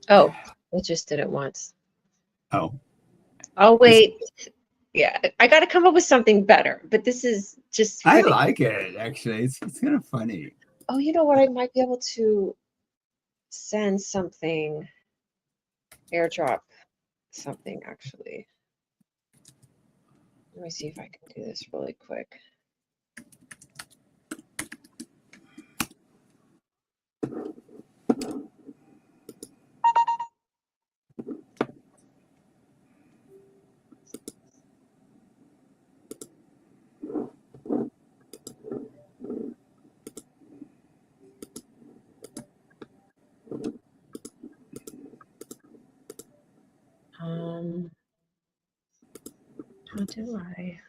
Oh, it just did it once. Oh. I'll wait. Yeah, I got to come up with something better, but this is just I funny. like it, actually. It's kind of funny. Oh, you know what? I might be able to send something, airdrop something, actually. Let me see if I can do this really quick. How do I?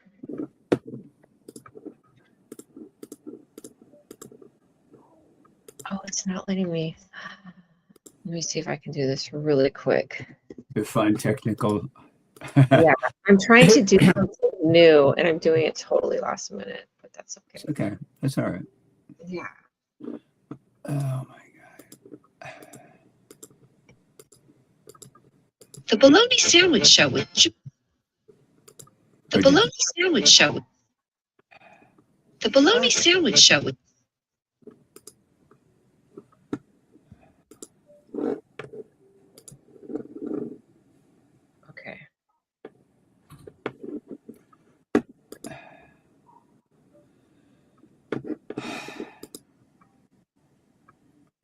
Oh, it's not letting me. Let me see if I can do this really quick. The fun technical. Yeah, I'm trying to do something new, and I'm doing it totally last minute, but that's okay. Okay, that's all right. Yeah. Oh my God. The Bologna Sandwich Show with The Bologna Sandwich Show. The Bologna Sandwich Show with Okay.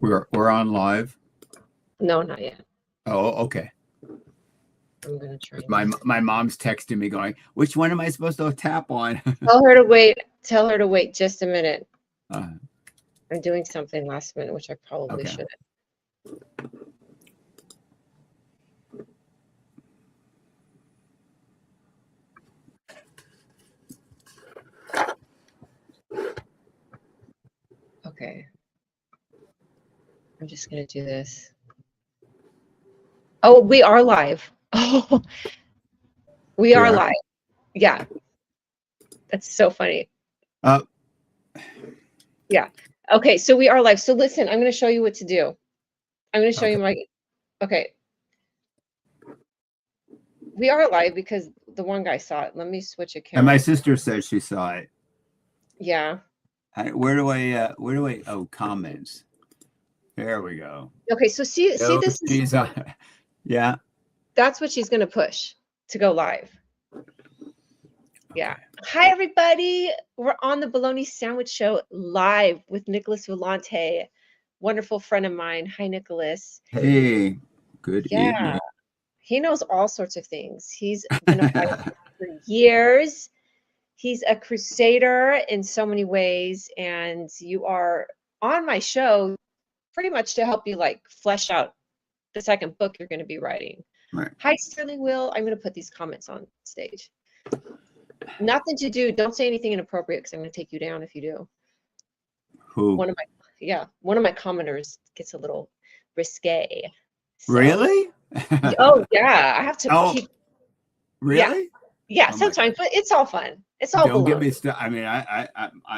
We're on live. No, not yet. Oh, okay. I'm gonna try. My mom's texting me going, "Which one am I supposed to tap on?" Tell her to wait. Tell her to wait just a minute. Uh, I'm doing something last minute, which I probably shouldn't. Okay. I'm just gonna do this. Oh, we are live. Oh, we are live. Yeah. That's so funny. Yeah. Okay, so we are live. So listen, I'm going to show you what to do. I'm going to show you my, okay. We are live because the one guy saw it. Let me switch a camera. And my sister said she saw it. Yeah. Where do I, oh, comments. There we go. Okay, so see this? She's yeah. That's what she's going to push to go live. Yeah. Hi, everybody. We're on the Bologna Sandwich Show live with Nicolas Volante, wonderful friend of mine. Hi, Nicolas. Hey, good evening. He knows all sorts of things. He's been a fighter for years. He's a crusader in so many ways, and you are on my show pretty much to help you like flesh out the second book you're going to be writing. Right. Hi, Sterling Will. I'm going to put these comments on stage. Nothing to do. Don't say anything inappropriate because I'm going to take you down if you do. Who? One of my commenters gets a little risque. So. Really? Oh yeah, I have to. Oh, really? Yeah, sometimes, but it's all fun. It's all. Don't get me started. I mean,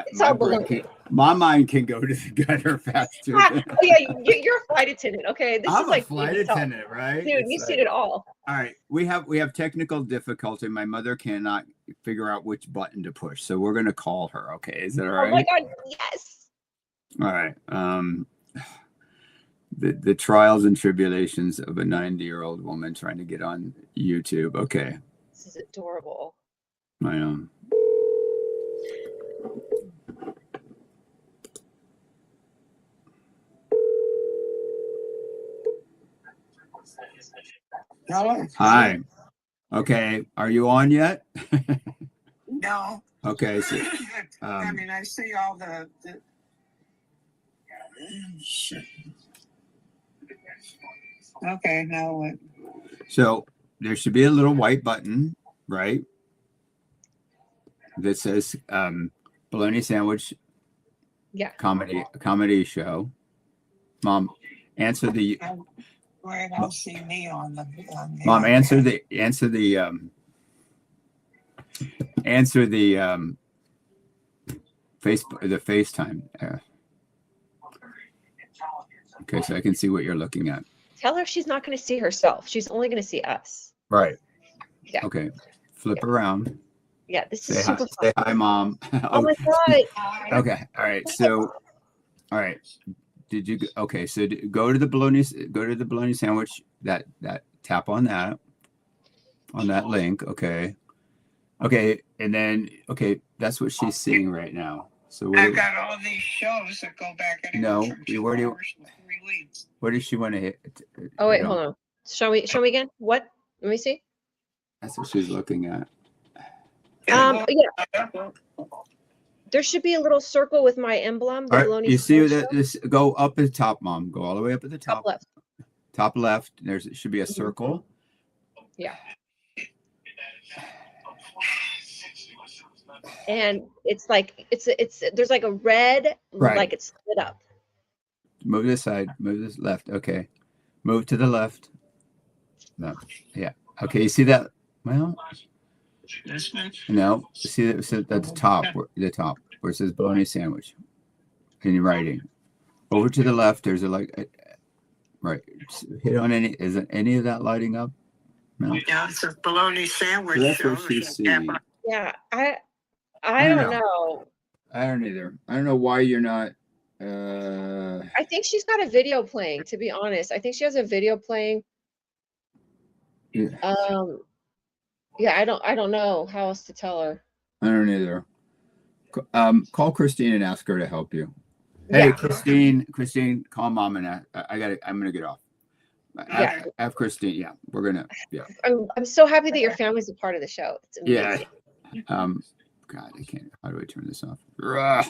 it's all baloney. My mind can go to the gutter faster. Oh yeah, you're a flight attendant. Okay, this I'm is like a flight attendant, right? Dude, you've seen it all. All right, we have technical difficulty. My mother cannot figure out which button to push, so we're gonna call her. Okay, is that all right? Oh my God, yes. All right. The trials and tribulations of a 90-year-old woman trying to get on YouTube. Okay. This is adorable. I know. Hello? Hi. Okay. Are you on yet? No. Okay. So, I mean, I see all the Okay, now what? So there should be a little white button, right? That says Bologna Sandwich. Yeah. Comedy show. Mom, answer the. Where I don't see me on the. Mom, answer the FaceTime. Okay, so I can see what you're looking at. Tell her she's not going to see herself. She's only going to see us. Right. Yeah. Okay. Flip around. Yeah, this is Say hi. super fun. Say hi, Mom. Oh my God. Okay. All right. So, all right. Did you? Okay. So go to the bologna. Go to the bologna sandwich. That tap on that link. Okay. Okay. And then that's what she's seeing right now. So I've got all these shows that go back anywhere from 2 hours to 3 weeks. Where does she want to hit? Oh wait, hold on. Show me again. What? Let me see. That's what she's looking at. Yeah. There should be a little circle with my emblem. All right, you see that this go up at the top, Mom. Go all the way up at the top. Top left. Top left. There's should be a circle. Yeah. And it's like it's there's like a red, like it's split up. Move this side. Move this left. Okay. Move to the left. No. Yeah. Okay. You see that? Well. No. See that? So that's top. The top where it says bologna sandwich. In your writing. Over to the left. There's a right. Hit on any. Is any of that lighting up? No. Yeah, it's a bologna sandwich. So that's what she's seeing. Yeah. I don't know. I don't either. I don't know why you're not. I think she's got a video playing. To be honest, I think she has a video playing. Yeah. Yeah. I don't know how else to tell her. I don't either. Call Christine and ask her to help you. Hey, yeah. Christine, call Mom and I'm gonna get off. Have Christine. Yeah, we're gonna. Yeah. I'm so happy that your family's a part of the show. It's amazing. Yeah. God, I can't. How do I turn this off? Ugh.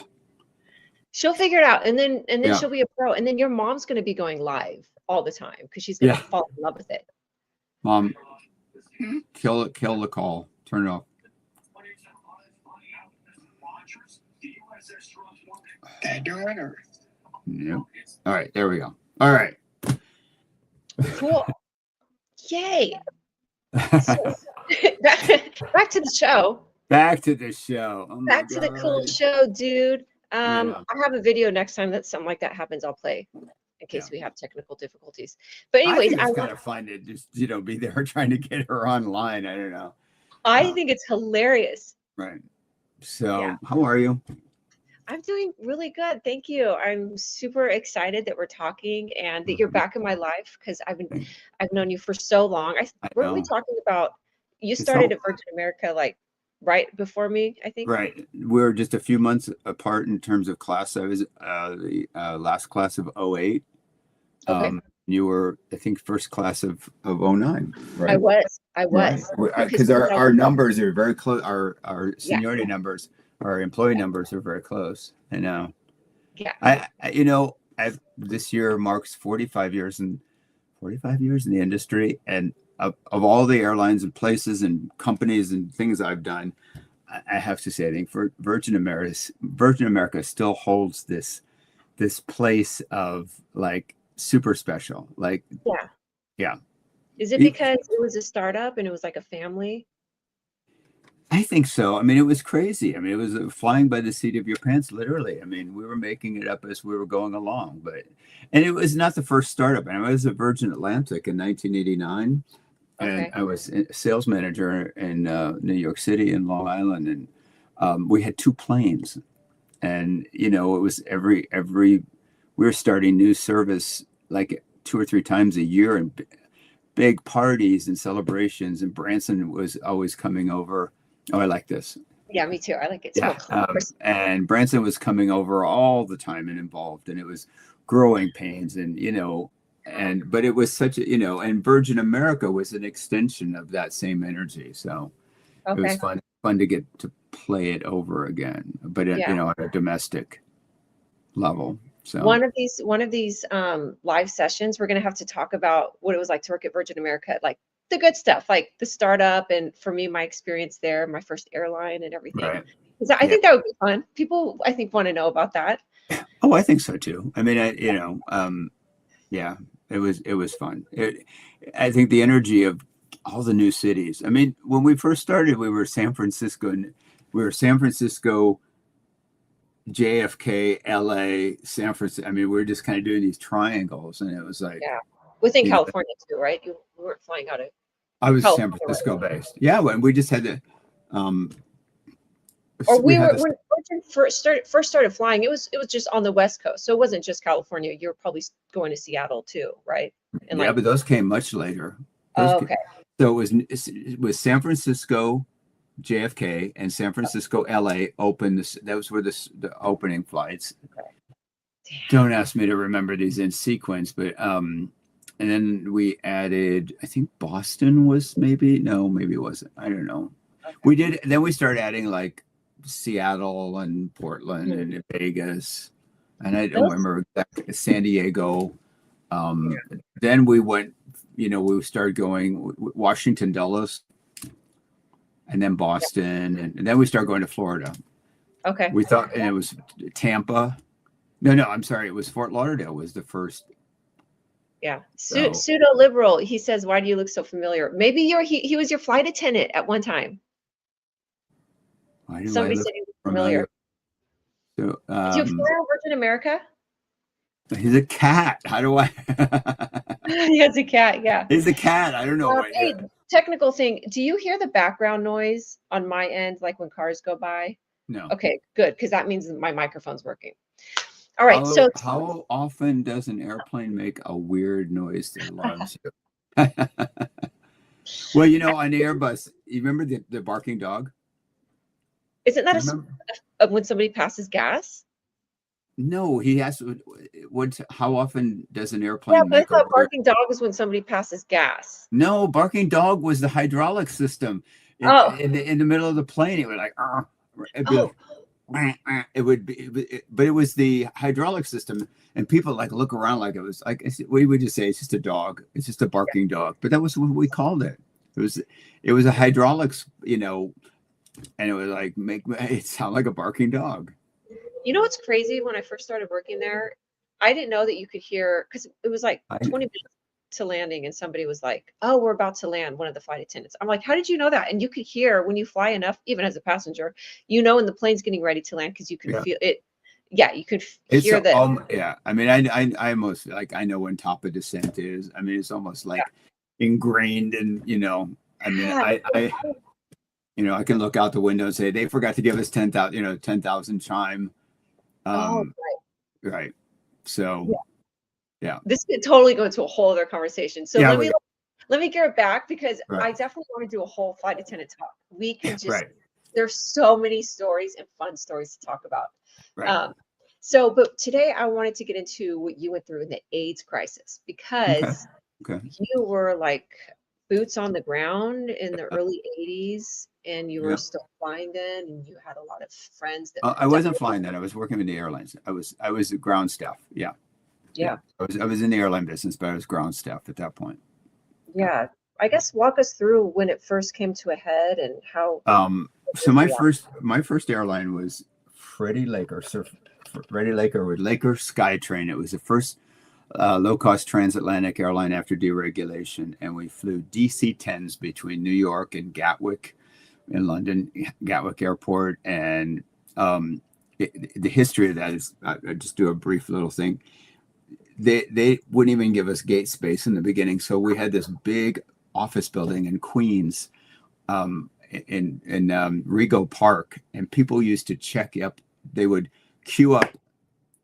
She'll figure it out, and then she'll be a pro, and then your mom's going to be going live all the time because she's going to fall in love with it. Mom, kill the call. Turn it off. Can I do it or? Nope. All right, there we go. All right. Cool. Yay. So, back to the show. Back to the show. Oh back to the cool show, dude. I have a video next time that something like that happens. I'll play in case we have technical difficulties. But anyways, I think it's kind of fun to just be there trying to get her online. I don't know. I think it's hilarious. Right. So, how are you? I'm doing really good. Thank you. I'm super excited that we're talking and that you're back in my life because I've known you for so long. Weren't we talking about you started at Virgin America like right before me, I think? Right. We're just a few months apart in terms of class. I was the last class of 08. Okay. You were, I think, first class of 09, right? I was. Because our numbers are very close. Our seniority numbers, our employee numbers are very close. I know. Yeah. I've this year marks 45 years in the industry, and of all the airlines and places and companies and things I've done, I have to say, I think for Virgin America still holds this place of like super special. Like, yeah. Is it because it was a startup and it was like a family? I think so. I mean, it was crazy. I mean, it was flying by the seat of your pants, literally. I mean, we were making it up as we were going along, and it was not the first startup. I was at Virgin Atlantic in 1989. And I was a sales manager in New York City and Long Island, and we had 2 planes, and it was every we were starting new service like 2 or 3 times a year, and big parties and celebrations. And Branson was always coming over. Oh, I like this. Yeah, me too. I like it. Yeah, and Branson was coming over all the time and involved, and it was growing pains, and but it was such a, and Virgin America was an extension of that same energy. So it was fun to get to play it over again, but at a domestic level. So one of these live sessions, we're going to have to talk about what it was like to work at Virgin America, like the good stuff, like the startup. And for me, my experience there, my first airline and everything. Right. I think that would be fun. People, I think, want to know about that. Oh, I think so too. I mean, it was fun. I think the energy of all the new cities. I mean, when we first started, we were San Francisco, JFK, LA, San Francisco. I mean, we were just kind of doing these triangles, and it was like, Within you know, California too, right? You weren't flying out of I was San California, Francisco right? based. Yeah, when we just had to, um, Or we we had were this. when Virgin first started flying. It was just on the West Coast, so it wasn't just California. You were probably going to Seattle too, right? And Yeah, like, but those came much later. Those oh, came, okay, so it was San Francisco, JFK, and San Francisco, LA opened. Those were the opening flights. okay. Damn. Don't ask me to remember these in sequence, but and then we added. I think Boston was maybe maybe it wasn't. I don't know. Okay. We did. Then we started adding like Seattle and Portland and Vegas, and I don't Those, remember exactly San Diego. Then we went. We started going Washington Dulles, and then Boston, and then we started going to Florida. okay. We thought, and it was Tampa. No, I'm sorry. It was Fort Lauderdale was the first. Yeah. So, Pseudo liberal. He says, "Why do you look so familiar?" Maybe he was your flight attendant at one time. why do I Somebody look said he was familiar? familiar. So, Did you fly on Virgin America? he's a cat. How do I? He has a cat. Yeah. He's a cat. I don't know what. Hey, technical thing. Do you hear the background noise on my end, like when cars go by? No. Okay, good, because that means my microphone's working. All right. So How often does an airplane make a weird noise that alarms you? Well, on the Airbus, you remember the barking dog? isn't that when somebody passes gas? No, he has. How often does an Yeah, airplane but I make a thought weird? barking dog is when somebody passes gas. No, barking dog was the hydraulic system. Oh. In the middle of the plane, it would like, it'd be Oh, like, it would be, but it was the hydraulic system, and people like look around like it was like we would just say it's just a dog, it's just a barking dog, but that was what we called it. It was a hydraulics, and it was like make it sound like a barking dog. you know what's crazy? When I first started working there, I didn't know that you could hear, because it was like 20 minutes to landing, and somebody was like, "Oh, we're about to land," one of the flight attendants. I'm like, "How did you know that?" And you could hear when you fly enough, even as a passenger, when the plane's getting ready to land, because you could feel it. Yeah, you could hear that. Yeah, I mean, I almost like I know when top of descent is. I mean, it's almost like ingrained, and I mean, I can look out the window and say they forgot to give us 10,000 chime. Oh, right. Right. So, yeah. This could totally go into a whole other conversation. So let me gear it back, because I definitely want to do a whole flight attendant talk. We can just there's so many stories and fun stories to talk about. Right. But today I wanted to get into what you went through in the AIDS crisis, because you were like boots on the ground in the early 80s, and you were still flying then, and you had a lot of friends that I wasn't flying then. I was working with the airlines. I was ground staff. Yeah. I was in the airline business, but I was ground staff at that point. Yeah. I guess walk us through when it first came to a head and how. So my first airline was Freddie Laker with Laker SkyTrain. It was the first low-cost transatlantic airline after deregulation, and we flew DC-10s between New York and Gatwick in London, Gatwick Airport. And the history of that is, I'll just do a brief little thing. They wouldn't even give us gate space in the beginning, so we had this big office building in Queens, in Rego Park, and people used to check up. They would queue up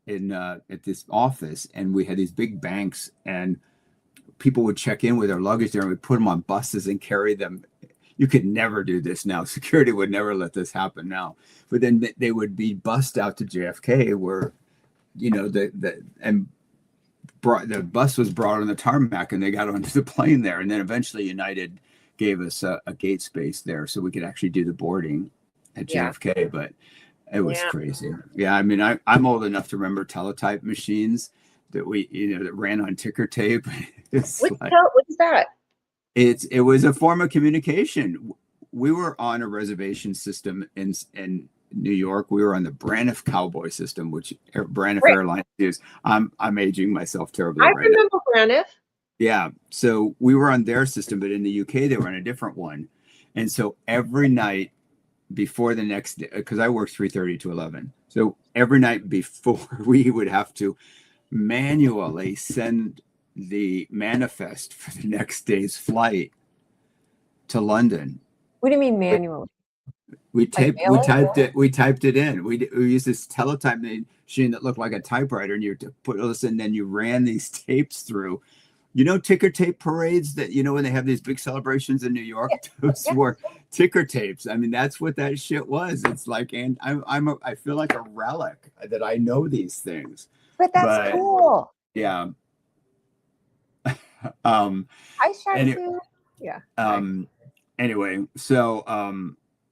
at this office, and we had these big banks, and people would check in with their luggage there, and we'd put them on buses and carry them. You could never do this now. Security would never let this happen now. But then they would be bussed out to JFK, where the bus was brought on the tarmac, and they got onto the plane there. And then eventually United gave us a gate space there so we could actually do the boarding at JFK. But it was crazy. Yeah, I mean, I'm old enough to remember teletype machines that that ran on ticker tape. What is that? It was a form of communication. We were on a reservation system in New York. We were on the Braniff Cowboy system, which Braniff Airlines is. I'm aging myself terribly. I remember Braniff. Yeah, so we were on their system, but in the UK they were on a different one. And so every night before the next day, because I worked 3:30 to 11, so every night before we would have to manually send the manifest for the next day's flight to London. What do you mean manually? We typed it in. We used this teletype machine that looked like a typewriter, and you put this in, then you ran these tapes through. You know, ticker tape parades that, when they have these big celebrations in New York, those were ticker tapes. I mean, that's what that shit was. It's like, and I feel like a relic that I know these things. But that's cool. Yeah. I shot too. Yeah. Anyway, so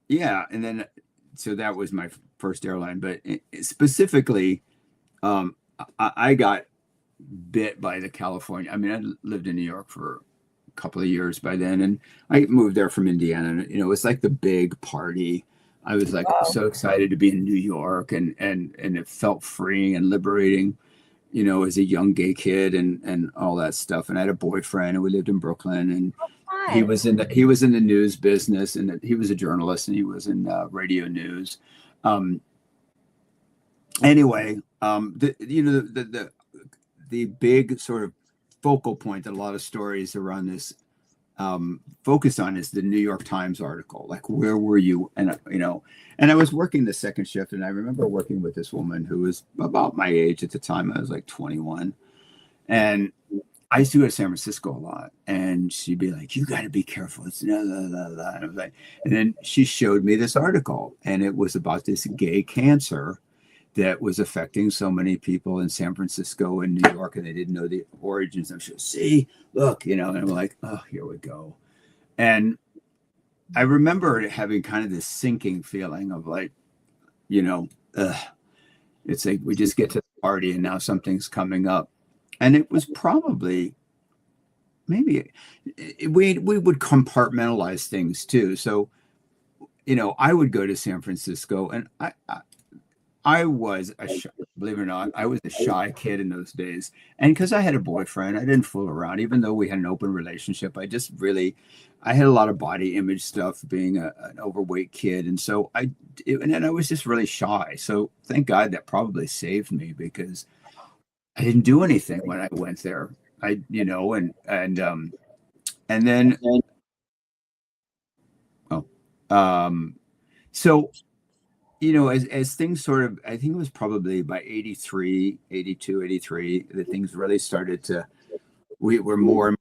yeah, and then so that was my first airline, but specifically, I got bit by the California. I mean, I lived in New York for a couple of years by then, and I moved there from Indiana. And, it was like the big party. I was like so excited to be in New York, and it felt freeing and liberating, as a young gay kid and all that stuff. And I had a boyfriend, and we lived in Brooklyn, and he was in the news business, and he was a journalist, and he was in radio news. Anyway, the big sort of focal point that a lot of stories around this focus on is the New York Times article. Like, where were you? And and I was working the second shift, and I remember working with this woman who was about my age at the time. I was like 21, and I used to go to San Francisco a lot, and she'd be like, "You got to be careful." It's blah, blah, blah, blah. And I was like, and then she showed me this article, and it was about this gay cancer that was affecting so many people in San Francisco and New York, and they didn't know the origins. I'm sure, see, look, and I'm like, oh, here we go. And I remember having kind of this sinking feeling of like, it's like we just get to the party and now something's coming up. And it was probably, maybe we would compartmentalize things too. So, I would go to San Francisco, and I was believe it or not, I was a shy kid in those days. And because I had a boyfriend, I didn't fool around, even though we had an open relationship. I had a lot of body image stuff, being an overweight kid. And so I was just really shy. So thank God that probably saved me, because I didn't do anything when I went there. So as things sort of, I think it was probably by 82, 83, that things really started to, we were more,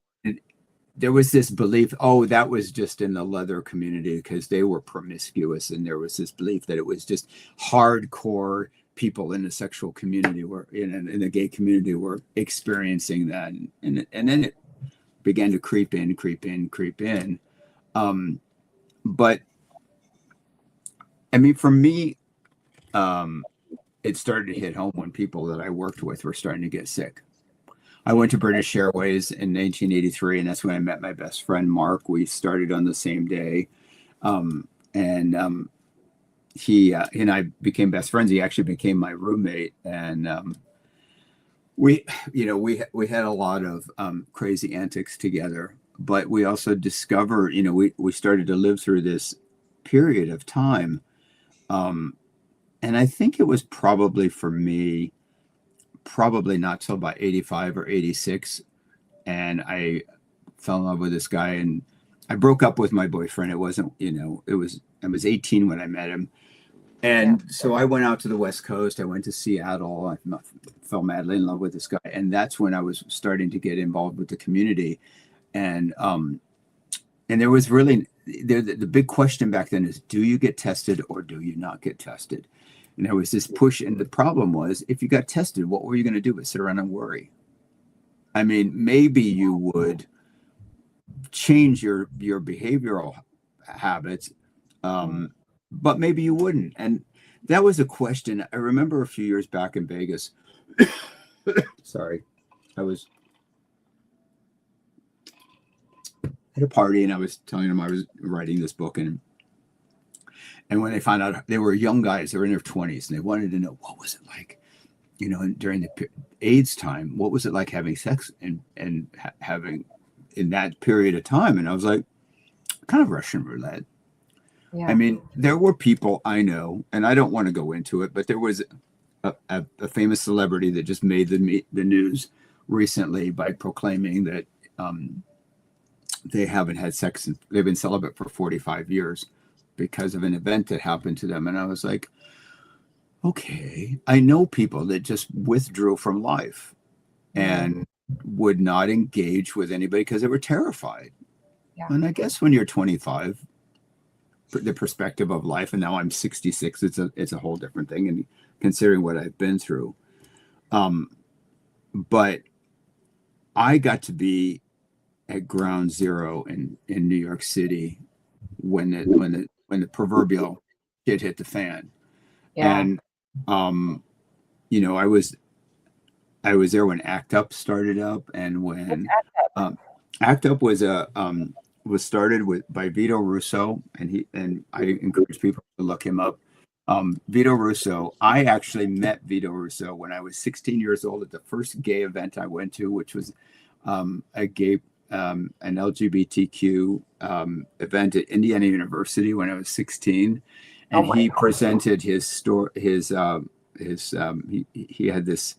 there was this belief, that was just in the leather community because they were promiscuous. And there was this belief that it was just hardcore people in the sexual community in the gay community were experiencing that. And then it began to creep in. But I mean, for me, it started to hit home when people that I worked with were starting to get sick. I went to British Airways in 1983, and that's when I met my best friend, Mark. We started on the same day. He and I became best friends. He actually became my roommate. And we had a lot of crazy antics together, but we also discovered, we started to live through this period of time. And I think it was probably for me, probably not till about 85 or 86. And I fell in love with this guy, and I broke up with my boyfriend. It wasn't, I was 18 when I met him. And so I went out to the West Coast. I went to Seattle. I fell madly in love with this guy. And that's when I was starting to get involved with the community. And there was really, the big question back then is, do you get tested or do you not get tested? And there was this push. And the problem was, if you got tested, what were you going to do but sit around and worry? I mean, maybe you would change your behavioral habits, but maybe you wouldn't. And that was a question. I remember a few years back in Vegas. Sorry. I was at a party, and I was telling them I was writing this book, and when they found out, they were young guys, they were in their 20s, and they wanted to know, what was it like, during the AIDS time, what was it like having sex and having in that period of time? And I was like, kind of Russian roulette. Yeah. I mean, there were people I know, and I don't want to go into it, but there was a famous celebrity that just made the news recently by proclaiming that they haven't had sex and they've been celibate for 45 years because of an event that happened to them. And I was like, okay, I know people that just withdrew from life and would not engage with anybody because they were terrified. Yeah. And I guess when you're 25, the perspective of life, and now I'm 66, it's a whole different thing. And considering what I've been through, but I got to be at ground zero in New York City when the proverbial shit hit the fan. Yeah. And you know, I was there when ACT UP started up, and when ACT UP was started by Vito Russo, and I encourage people to look him up. Vito Russo, I actually met Vito Russo when I was 16 years old at the first gay event I went to, which was a gay an LGBTQ event at Indiana University when I was 16, and he presented his story. He had this.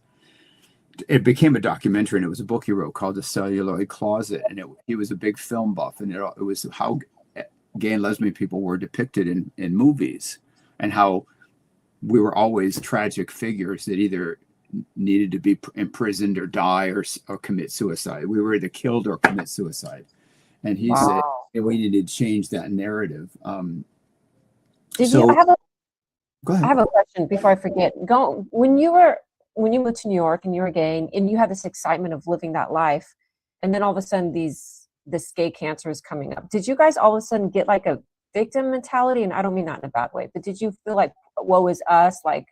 It became a documentary, and it was a book he wrote called The Celluloid Closet, and he was a big film buff, and it was how gay and lesbian people were depicted in movies, and how we were always tragic figures that either needed to be imprisoned or die or commit suicide. We were either killed or commit suicide. And he said we needed to change that narrative. I have a question before I forget. When you moved to New York and you were gay and you had this excitement of living that life, and then all of a sudden this gay cancer is coming up, did you guys all of a sudden get like a victim mentality? And I don't mean that in a bad way, but did you feel like, woe is us, like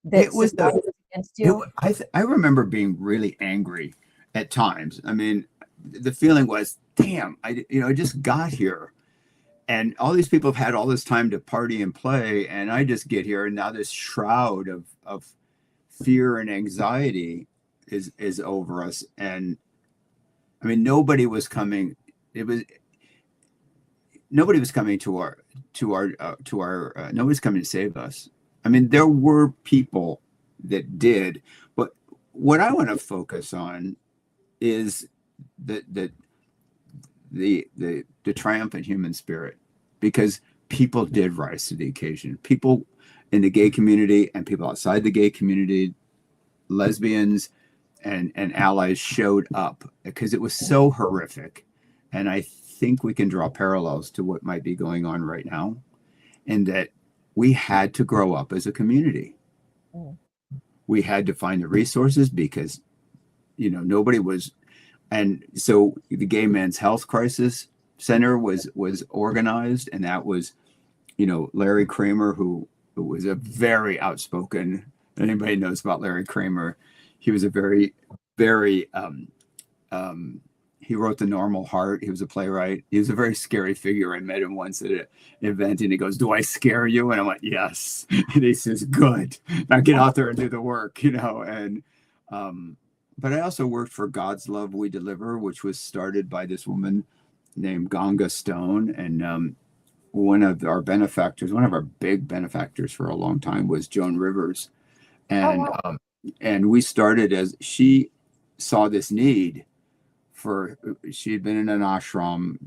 that it was against you? I remember being really angry at times. I mean, the feeling was, damn, I just got here, and all these people have had all this time to party and play, and I just get here, and now this shroud of fear and anxiety is over us. And I mean, nobody was coming to nobody's coming to save us. I mean, there were people that did, but what I want to focus on is the triumphant human spirit, because people did rise to the occasion. People in the gay community and people outside the gay community, lesbians and allies showed up because it was so horrific. And I think we can draw parallels to what might be going on right now, in that we had to grow up as a community. We had to find the resources because, nobody was. And so the Gay Men's Health Crisis Center was organized, and that was, Larry Kramer, who was a very outspoken. Anybody knows about Larry Kramer? He was a very, very. He wrote The Normal Heart. He was a playwright. He was a very scary figure. I met him once at an event, and he goes, "Do I scare you?" And I went, "Yes." And he says, "Good. Now get out there and do the work," And but I also worked for God's Love We Deliver, which was started by this woman named Ganga Stone. And one of our big benefactors for a long time was Joan Rivers. And and we started as she saw this need. She had been in an ashram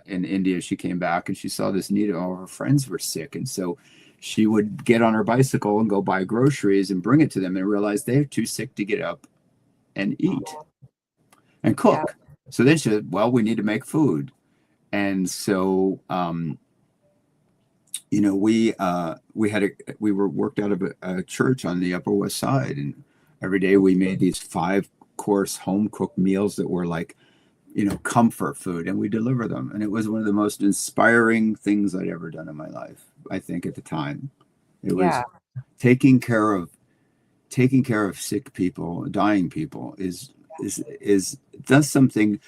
in India. She came back and she saw this need. All her friends were sick, and so she would get on her bicycle and go buy groceries and bring it to them, and realize they're too sick to get up and eat and cook. Yeah. So then she said, "Well, we need to make food," and so we were worked out of a church on the Upper West Side, and every day we made these 5-course home cooked meals that were like, comfort food, and we deliver them. And it was one of the most inspiring things I'd ever done in my life. I think at the time, it was taking care of sick people, dying people does something.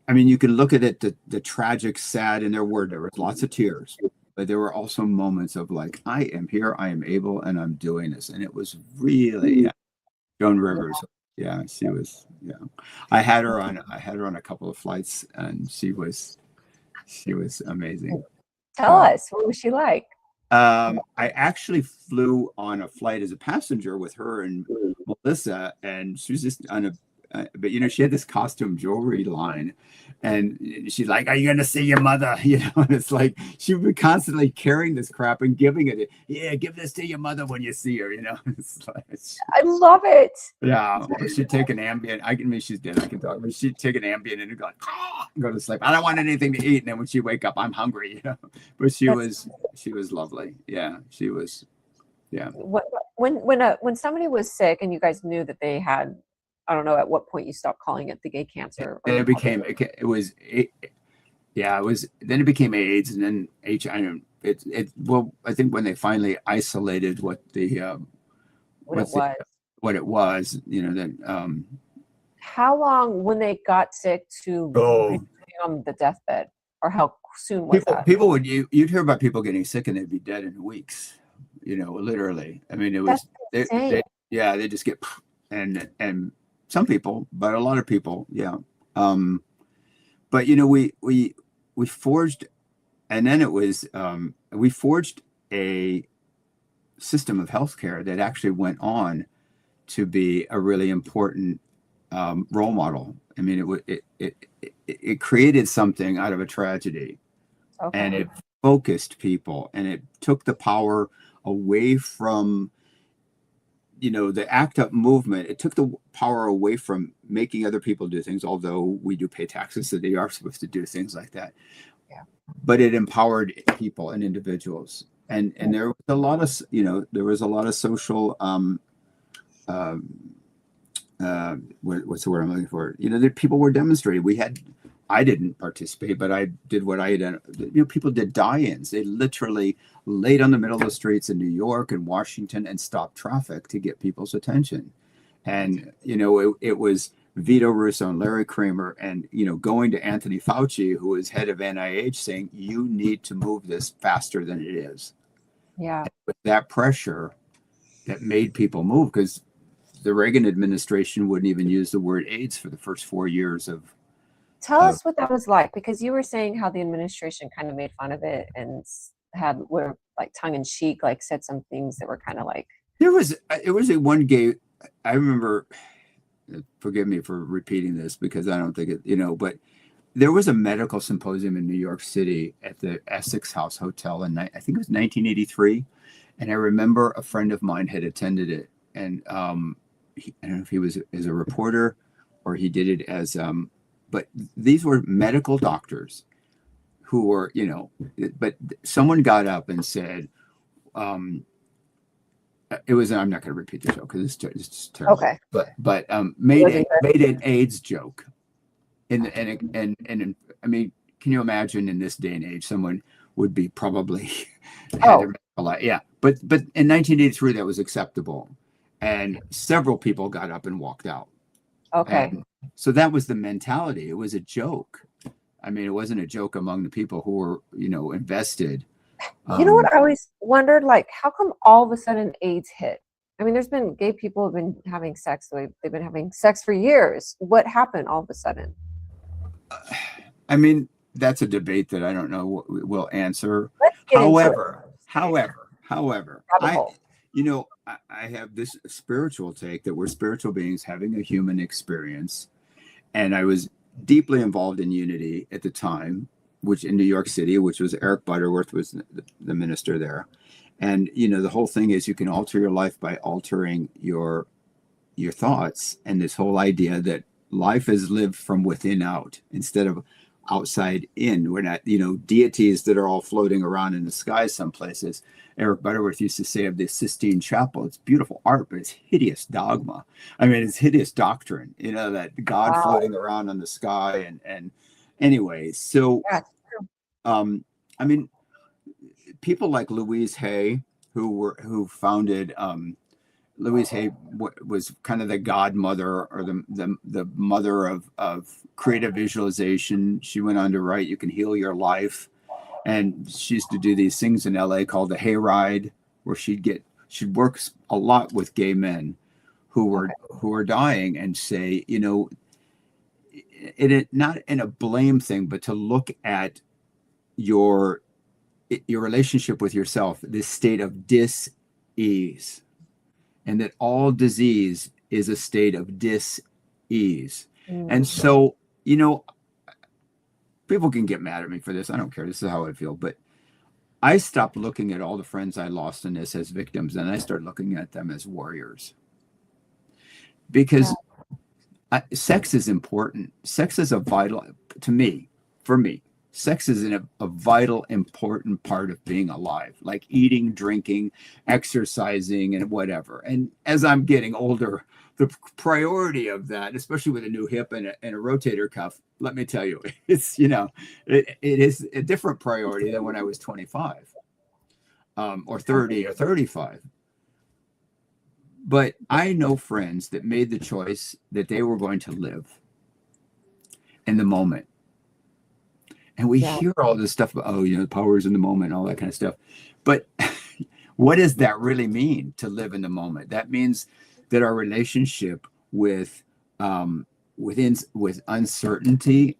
I mean, you can look at it, the tragic, sad, and there was lots of tears, but there were also moments of like, I am here, I am able, and I'm doing this. And it was really Joan Rivers. Yeah, she was. Yeah, I had her on a couple of flights, and she was amazing. Tell us, what was she like? I actually flew on a flight as a passenger with her and Melissa, and she was just but she had this costume jewelry line, and she's like, "Are you going to see your mother?" And it's like she would be constantly carrying this crap and giving it. Yeah, give this to your mother when you see her. It's like, I love it. yeah. Or she'd take an Ambien. I mean, she's dead. I can talk. But she'd take an Ambien and go like, go to sleep. I don't want anything to eat. And then when she wake up, I'm hungry. But she was lovely. Yeah, she was. Yeah. When somebody was sick and you guys knew that they had, I don't know at what point you stopped calling it the gay cancer. And it became then it became AIDS, and then HIV. I think when they finally isolated what it was, then how long when they got sick to be on the deathbed, or how soon was that? You'd hear about people getting sick and they'd be dead in weeks. Literally. I mean, it was they just get, and some people, but a lot of people, yeah. But we forged, and then it was we forged a system of healthcare that actually went on to be a really important role model. I mean, it created something out of a tragedy, and it focused people, and it took the power away from the ACT UP movement. It took the power away from making other people do things, although we do pay taxes, so they are supposed to do things like that. Yeah. But it empowered people and individuals, and there was a lot of social what's the word I'm looking for? That people were demonstrating. I didn't participate, but I did what I had done. People did die-ins. They literally laid on the middle of the streets in New York and Washington and stopped traffic to get people's attention. And, it was Vito Russo and Larry Kramer and, going to Anthony Fauci, who was head of NIH, saying, you need to move this faster than it is. Yeah. And with that pressure that made people move, because the Reagan administration wouldn't even use the word AIDS for the first 4 years of. Tell us what that was like, because you were saying how the administration kind of made fun of it and were like tongue in cheek, like said some things that were kind of like. It was a one gay. I remember. Forgive me for repeating this because I don't think it. But there was a medical symposium in New York City at the Essex House Hotel, and I think it was 1983, and I remember a friend of mine had attended it, and I don't know if he was as a reporter or he did it as but these were medical doctors who were, but someone got up and said, it was, I'm not going to repeat the joke because it's just terrible. Okay. But made an AIDS joke. And I mean, can you imagine in this day and age, someone would be probably, yeah. But in 1983, that was acceptable. And several people got up and walked out. Okay. And so that was the mentality. It was a joke. I mean, it wasn't a joke among the people who were, invested. You know what I always wondered? Like, how come all of a sudden AIDS hit? I mean, there's been gay people have been having sex. They've been having sex for years. What happened all of a sudden? I mean, that's a debate that I don't know what we'll answer. However, I have this spiritual take that we're spiritual beings having a human experience. And I was deeply involved in Unity at the time, which in New York City, which was Eric Butterworth was the minister there. And, the whole thing is you can alter your life by altering your thoughts. And this whole idea that life is lived from within out instead of outside in. We're not, deities that are all floating around in the sky some places. Eric Butterworth used to say of the Sistine Chapel, it's beautiful art, but it's hideous dogma. I mean, it's hideous doctrine, that God floating around in the sky. And anyway, so, I mean, people like Louise Hay, who founded, Louise Hay was kind of the godmother or the mother of creative visualization. She went on to write "You Can Heal Your Life," and she used to do these things in LA called the Hayride, where she'd work a lot with gay men who were dying and say, it not in a blame thing, but to look at your relationship with yourself, this state of dis-ease. And that all disease is a state of dis ease. Mm. And so, you know, people can get mad at me for this. I don't care. This is how I feel. But I stopped looking at all the friends I lost in this as victims, and I started looking at them as warriors. Because sex is important. Sex is a vital, to me, for me, sex is a vital, important part of being alive, like eating, drinking, exercising, and whatever. And as I'm getting older, the priority of that, especially with a new hip and a rotator cuff, let me tell you, it's, you know, it is a different priority than when I was 25 or 30 or 35. But I know friends that made the choice that they were going to live in the moment. And we hear all this stuff about, oh, you know, the power is in the moment, all that kind of stuff. But what does that really mean, to live in the moment? That means that our relationship with uncertainty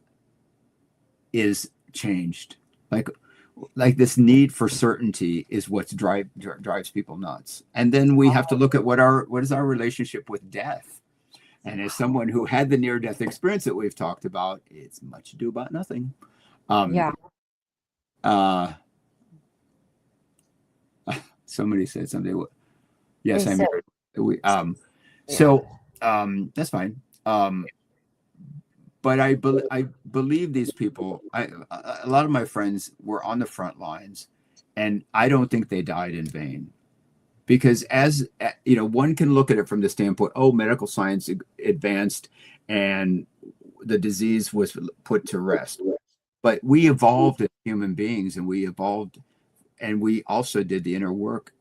is changed. Like this need for certainty is what drives people nuts. And then we have to look at what is our relationship with death. And as someone who had the near-death experience that we've talked about, it's much ado about nothing. Somebody said something. Yes, I'm here. That's fine. But I believe these people. A lot of my friends were on the front lines, and I don't think they died in vain. Because as you know, one can look at it from the standpoint, oh, medical science advanced, and the disease was put to rest. But we evolved as human beings, and we evolved, and we also did the inner work.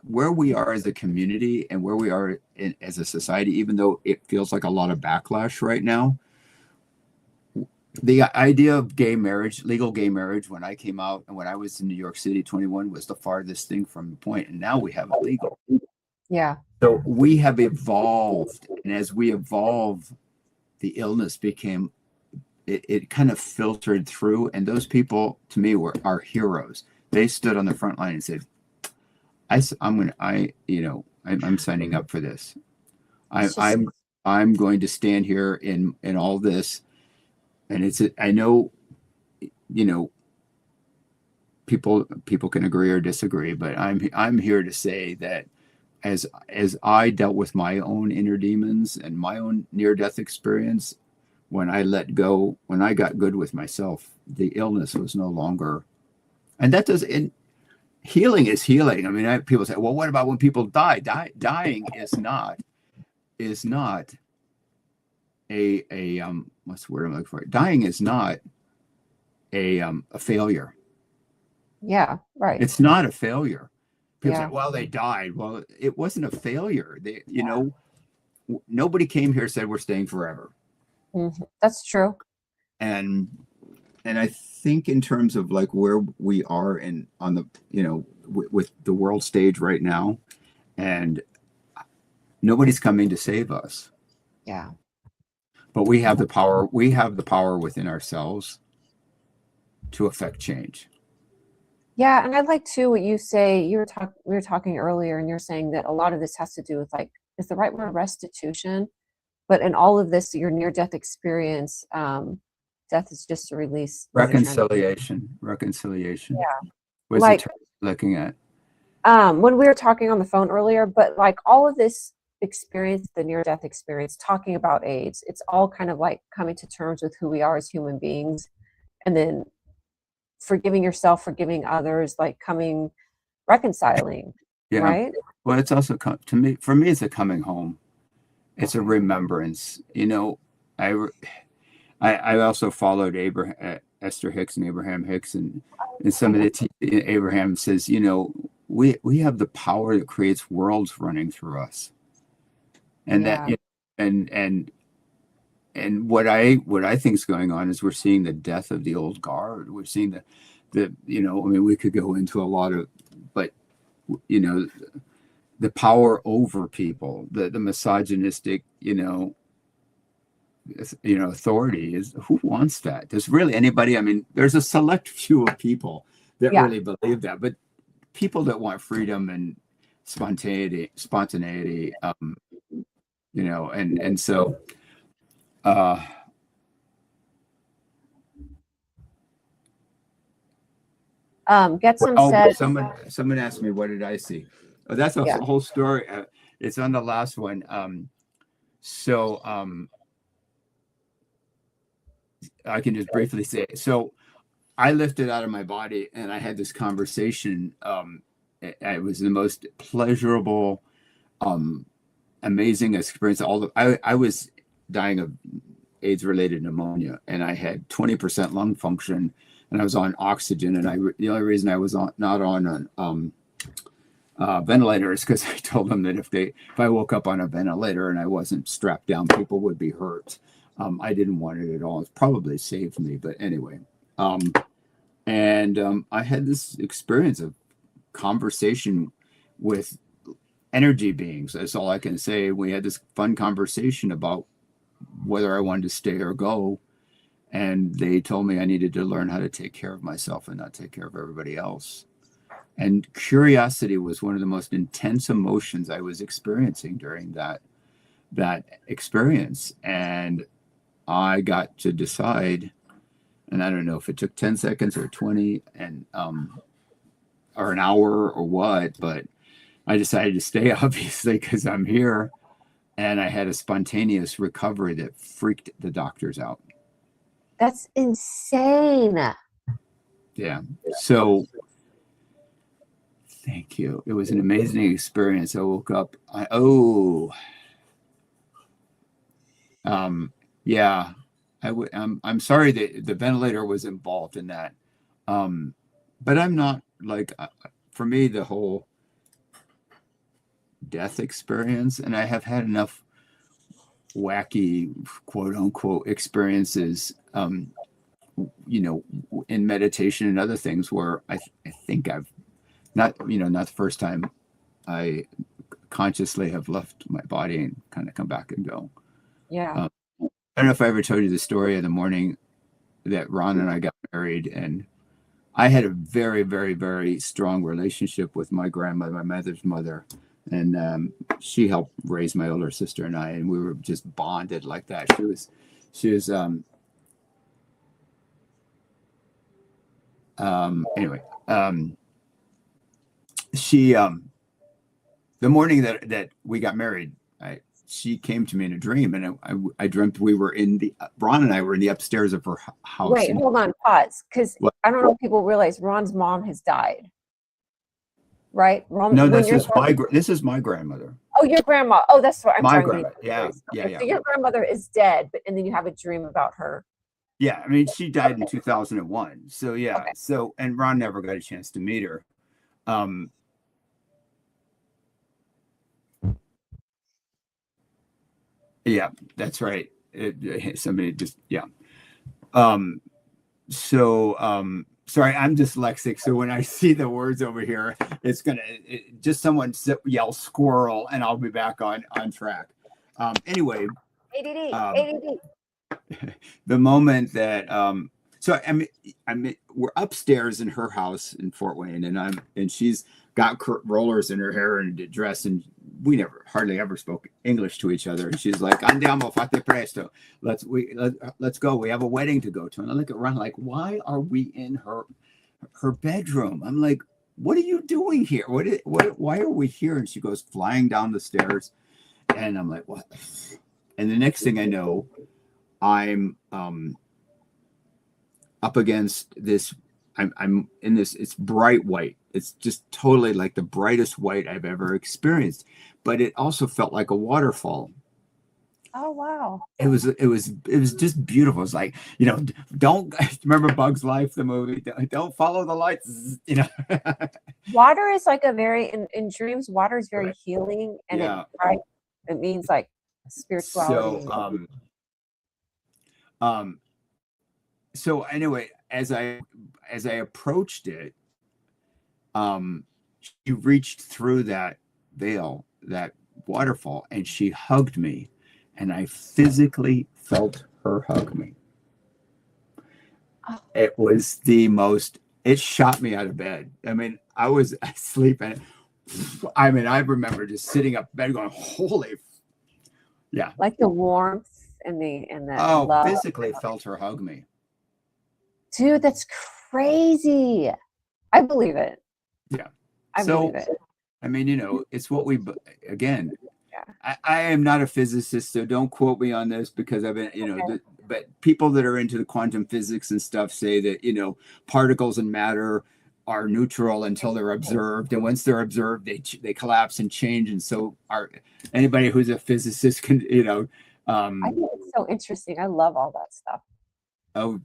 Where we are as a community and where we are as a society, even though it feels like a lot of backlash right now, the idea of gay marriage, legal gay marriage, when I came out and when I was in New York City, 21, was the farthest thing from the point. And now we have it legal. Yeah. So we have evolved. And as we evolve, the illness became, it kind of filtered through. And those people, to me, were our heroes. They stood on the front line and said, I'm signing up for this. I'm going to stand here in all this. And I know, you know, people can agree or disagree, but I'm here to say that as I dealt with my own inner demons and my own near-death experience, when I let go, when I got good with myself, the illness was no longer, and that does. Healing is healing. I mean, people say, well, what about when people die? Dying is not a what's the word I'm looking for? Dying is not a failure. Yeah, right. It's not a failure. People say, well, they died. Well, it wasn't a failure. They, you know, nobody came here and said we're staying forever. Mm-hmm. That's true. And I think in terms of like where we are on the, you know, with the world stage right now, and nobody's coming to save us. Yeah. But we have the power. We have the power within ourselves to affect change. Yeah, and I like too what you say. We were talking earlier, and you're saying that a lot of this has to do with, like, is the right word restitution? But in all of this, your near-death experience, death is just a release. Reconciliation. Yeah. Was like, the term looking at? When we were talking on the phone earlier, but like all of this experience, the near-death experience, talking about AIDS, it's all kind of like coming to terms with who we are as human beings, and then forgiving yourself, forgiving others, like reconciling. Yeah. Right. Well, it's also for me, it's a coming home. It's a remembrance. You know, I also followed Esther Hicks and Abraham Hicks, and some of the Abraham says, you know, we have the power that creates worlds running through us, and that, you know, and what I think is going on is we're seeing the death of the old guard. We're seeing the you know, I mean, we could go into a lot of, but you know, the power over people, the misogynistic, you know, authority is, who wants that? Does really anybody? I mean, there's a select few of people that really believe that, but people that want freedom and spontaneity, you know, and so Uh, Get some oh, said. someone asked me, what did I see? Oh, that's a Yeah. whole story. It's on the last one. So I can just briefly say it. So I lifted out of my body and I had this conversation. It was the most pleasurable, amazing experience. I was dying of AIDS-related pneumonia, and I had 20% lung function, and I was on oxygen. And the only reason I was not on a ventilator is because I told them that if I woke up on a ventilator and I wasn't strapped down, people would be hurt. I didn't want it at all. It probably saved me, but anyway. I had this experience of conversation with energy beings. That's all I can say. We had this fun conversation about whether I wanted to stay or go. And they told me I needed to learn how to take care of myself and not take care of everybody else. And curiosity was one of the most intense emotions I was experiencing during that experience. And I got to decide, and I don't know if it took 10 seconds or 20 and or an hour or what, but I decided to stay, obviously, because I'm here. And I had a spontaneous recovery that freaked the doctors out. That's insane. Yeah. So thank you. It was an amazing experience. I woke up. Yeah. I'm sorry that the ventilator was involved in that. But I'm not like, for me, the whole death experience, and I have had enough wacky, quote unquote, experiences, in meditation and other things where I think I've not the first time I consciously have left my body and kind of come back and go. Yeah. I don't know if I ever told you the story of the morning that Ron and I got married, and I had a very, very, very strong relationship with my grandmother, my mother's mother, and she helped raise my older sister and I, and we were just bonded like that. The morning that we got married, she came to me in a dream, and I dreamt we were Ron and I were in the upstairs of her house. Wait, hold on, pause, because I don't know if people realize Ron's mom has died. Right? No, this is my grandmother. Oh, your grandma. Oh, that's what I'm my trying grandmother. to Yeah. So your grandmother is dead, and then you have a dream about her. Yeah, I mean, she died in 2001. So yeah. Okay. So, and Ron never got a chance to meet her. Yeah, that's right. Somebody just, yeah. Sorry, I'm dyslexic. So when I see the words over here, it's just someone yell squirrel, and I'll be back on track. Anyway, ADD. The moment that, so I mean, we're upstairs in her house in Fort Wayne, and she's got rollers in her hair and a dress, and we never hardly ever spoke English to each other. And she's like, "Andiamo, fate presto. Let's go. We have a wedding to go to." And I look around like, why are we in her bedroom? I'm like, what are you doing here? Why are we here? And she goes flying down the stairs, and I'm like, what? And the next thing I know, I'm up against this. I'm in this. It's bright white. It's just totally like the brightest white I've ever experienced. But it also felt like a waterfall. Oh wow! It was just beautiful. It's like, don't remember Bug's Life, the movie. Don't follow the lights. Water is like in dreams. Water is very healing, and it means like spirituality. So anyway, as I approached it, she reached through that veil, that waterfall, and she hugged me, and I physically felt her hug me. It was it shot me out of bed. I mean, I was asleep, and I remember just sitting up in bed going, holy, yeah. Like the warmth and the love. Physically felt her hug me. Dude, that's crazy. I believe it. Yeah. I believe it. I mean, it's what we, again, yeah. I am not a physicist, so don't quote me on this because I've been, but people that are into the quantum physics and stuff say that, particles and matter are neutral until they're observed. And once they're observed, they collapse and change. And so anybody who's a physicist can, I think it's so interesting. I love all that stuff. Oh,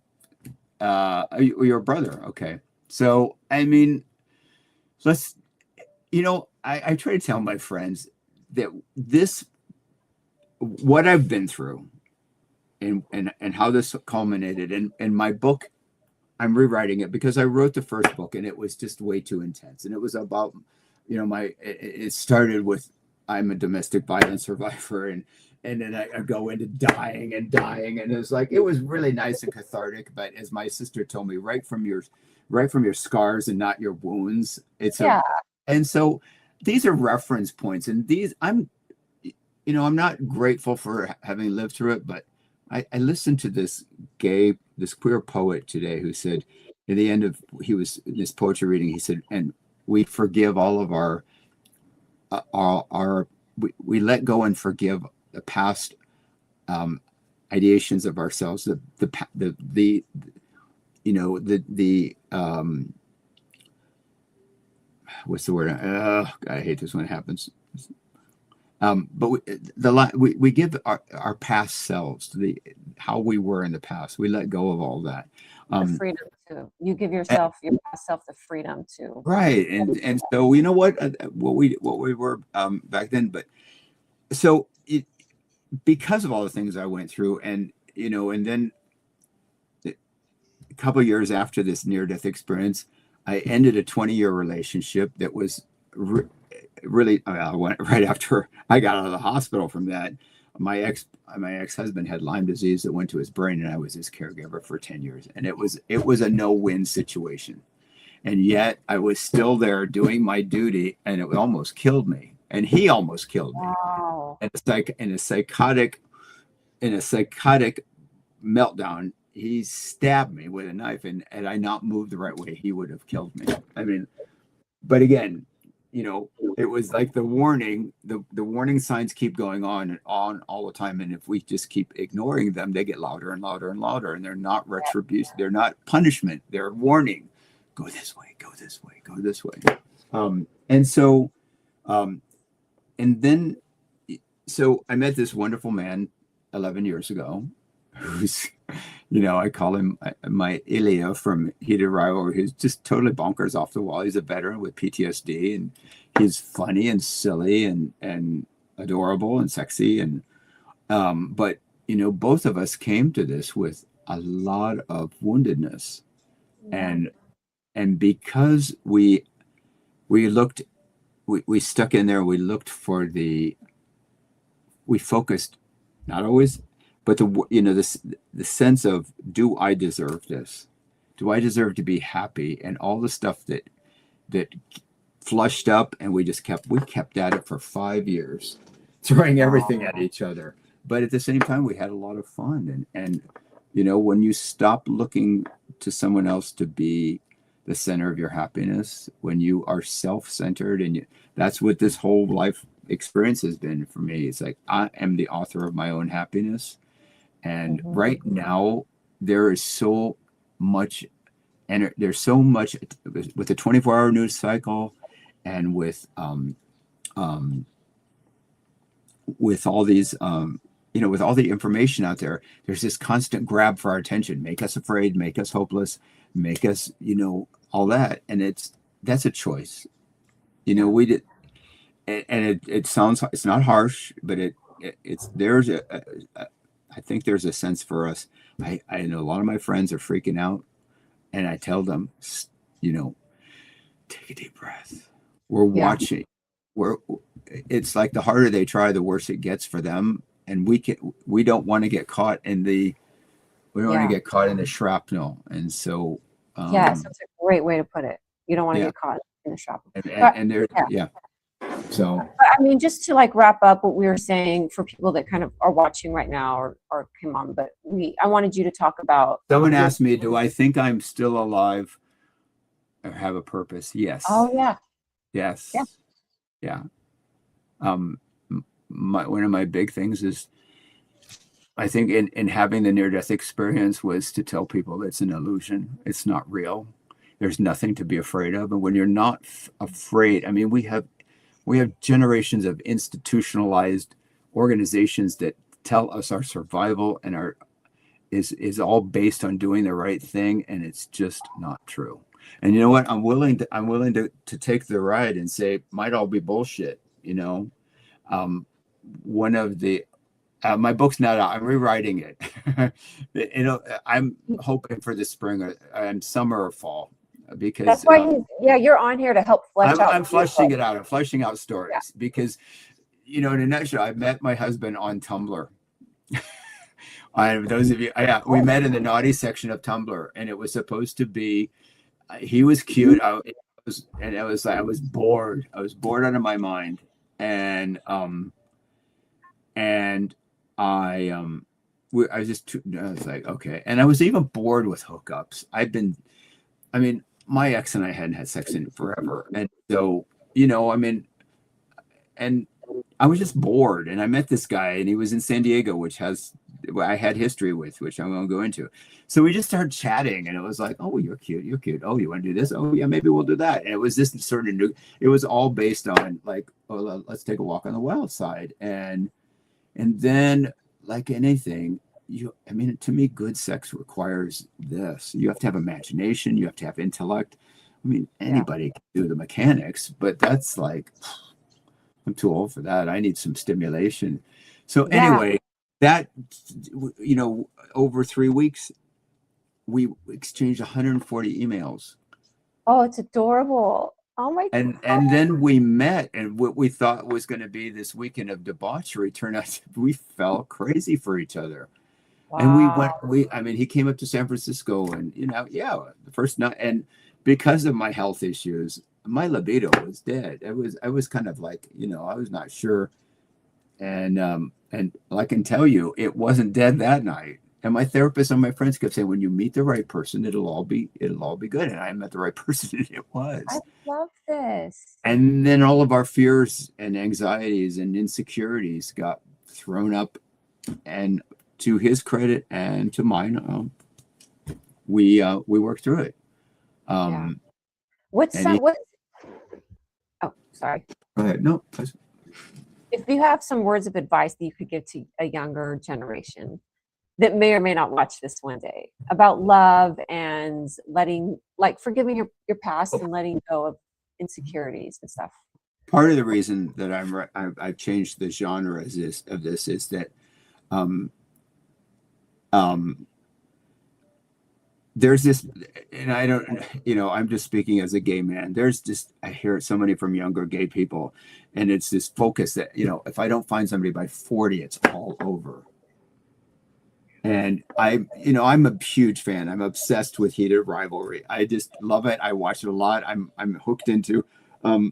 your brother. Okay. So, I mean, I try to tell my friends that what I've been through and how this culminated in my book. I'm rewriting it because I wrote the first book and it was just way too intense. And it was about, it started with, I'm a domestic violence survivor. And then I go into dying. And it was really nice and cathartic. But as my sister told me, right from your scars and not your wounds. And so these are reference points. And I'm not grateful for having lived through it, but I listened to this queer poet today who said at the end of this poetry reading, he said, and we forgive all of we let go and forgive the past ideations of ourselves, what's the word? I hate this when it happens. But we give our past selves how we were in the past. We let go of all that. The freedom too. You give your past self the freedom to. Right, and so you know what we were back then. But so because of all the things I went through, and then a couple of years after this near-death experience, I ended a 20-year relationship that was really, I went right after I got out of the hospital from that. My ex-husband had Lyme disease that went to his brain, and I was his caregiver for 10 years. And it was a no-win situation. And yet I was still there doing my duty, and it almost killed me. And he almost killed me. Wow. And it's like in a psychotic meltdown, he stabbed me with a knife, and had I not moved the right way, he would have killed me. I mean, but again, it was like the warning signs keep going on and on all the time. And if we just keep ignoring them, they get louder and louder and louder. And they're not retribution. They're not punishment. They're warning. Go this way, go this way, go this way. So I met this wonderful man 11 years ago who's, I call him my Ilya from Heated Rivalry. He's just totally bonkers off the wall. He's a veteran with PTSD, and he's funny and silly and adorable and sexy. And but both of us came to this with a lot of woundedness, and because we stuck in there. We focused, not always, but the sense of, do I deserve this? Do I deserve to be happy? And all the stuff that flushed up, and we kept at it for 5 years, throwing everything at each other. But at the same time, we had a lot of fun. And when you stop looking to someone else to be the center of your happiness, when you are self-centered, and that's what this whole life experience has been for me. It's like, I am the author of my own happiness. And right now, there is so much, and there's so much with the 24-hour news cycle, and with all these, with all the information out there. There's this constant grab for our attention, make us afraid, make us hopeless, make us, all that, and that's a choice. We did, and it sounds, it's not harsh, but there's I think there's a sense for us. I know a lot of my friends are freaking out, and I tell them, take a deep breath. We're watching. It's like the harder they try, the worse it gets for them. And we don't want to get caught in the shrapnel. And so, so it's a great way to put it. You don't want to get caught in the shrapnel. And there, So, I mean, just to like wrap up what we were saying for people that kind of are watching right now or came on, but I wanted you to talk about. someone asked me, do I think I'm still alive or have a purpose? Yes. Oh yeah. Yes. Yeah. Yeah. One of my big things is, I think in having the near-death experience was to tell people it's an illusion. It's not real. There's nothing to be afraid of. And when you're not afraid, I mean, we have generations of institutionalized organizations that tell us our survival and is all based on doing the right thing, and it's just not true. And you know what? I'm willing to take the ride and say it might all be bullshit. You know, one of the my book's not out. I'm rewriting it. You know, I'm hoping for the spring or summer or fall, because That's why you're on here to help flesh out. I'm fleshing it out. I'm fleshing out stories because, you know, in a nutshell, I met my husband on Tumblr. Those of you, we met in the naughty section of Tumblr, and it was supposed to be. He was cute. I was bored. I was bored out of my mind, and I was like, okay. And I was even bored with hookups. My ex and I hadn't had sex in forever. And so, you know, and I was just bored. And I met this guy, and he was in San Diego, I had history with, which I'm going to go into. So we just started chatting, and it was like, oh, you're cute. You're cute. Oh, you want to do this? Oh, yeah, maybe we'll do that. And it was this sort of new, it was all based on like, oh, let's take a walk on the wild side. And then, like anything, to me, good sex requires this. You have to have imagination. You have to have intellect. I mean, anybody can do the mechanics, but that's like, I'm too old for that. I need some stimulation. So anyway, that, you know, over 3 weeks, we exchanged 140 emails. Oh, it's adorable. Oh my God. And then we met, and what we thought was going to be this weekend of debauchery turned out we fell crazy for each other. Wow. And he came up to San Francisco, and, you know, the first night, and because of my health issues, my libido was dead. I was kind of like, you know, I was not sure. And I can tell you, it wasn't dead that night. And my therapist and my friends kept saying, when you meet the right person, it'll all be good. And I met the right person, and it was. I love this. And then all of our fears and anxieties and insecurities got thrown up, and to his credit and to mine, we worked through it. Oh, sorry. Go ahead. No, please. If you have some words of advice that you could give to a younger generation that may or may not watch this one day about love and forgiving your past and letting go of insecurities and stuff. Part of the reason that I've changed the genre of this is that there's this, and I don't, you know, I'm just speaking as a gay man. There's just, I hear it so many from younger gay people, and it's this focus that, you know, if I don't find somebody by 40, it's all over. And I'm a huge fan. I'm obsessed with heated rivalry. I just love it. I watch it a lot. I'm hooked into. I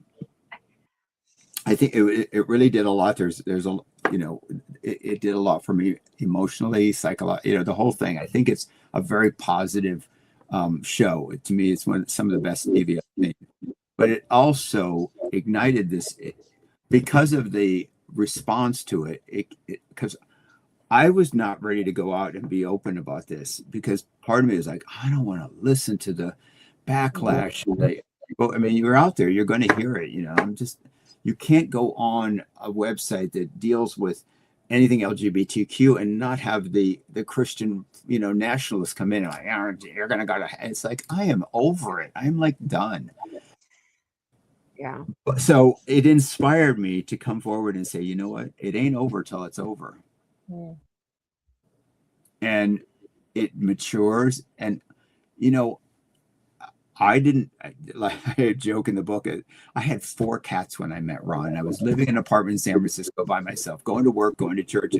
think it really did a lot. There's a, you know, it did a lot for me emotionally, psychologically. You know, the whole thing. I think it's a very positive show. To me, it's some of the best TV I've seen. But it also ignited this because of the response to it. Because I was not ready to go out and be open about this, because part of me is like, I don't want to listen to the backlash. I mean, you're out there, you're going to hear it. You know, you can't go on a website that deals with anything LGBTQ and not have the Christian, you know, nationalists come in and like, you're going to go to. It's like, I am over it. I'm like done. Yeah. So it inspired me to come forward and say, you know what? It ain't over till it's over. Mm. And it matures. And, you know, I had a joke in the book. I had 4 cats when I met Ron. I was living in an apartment in San Francisco by myself, going to work, going to church.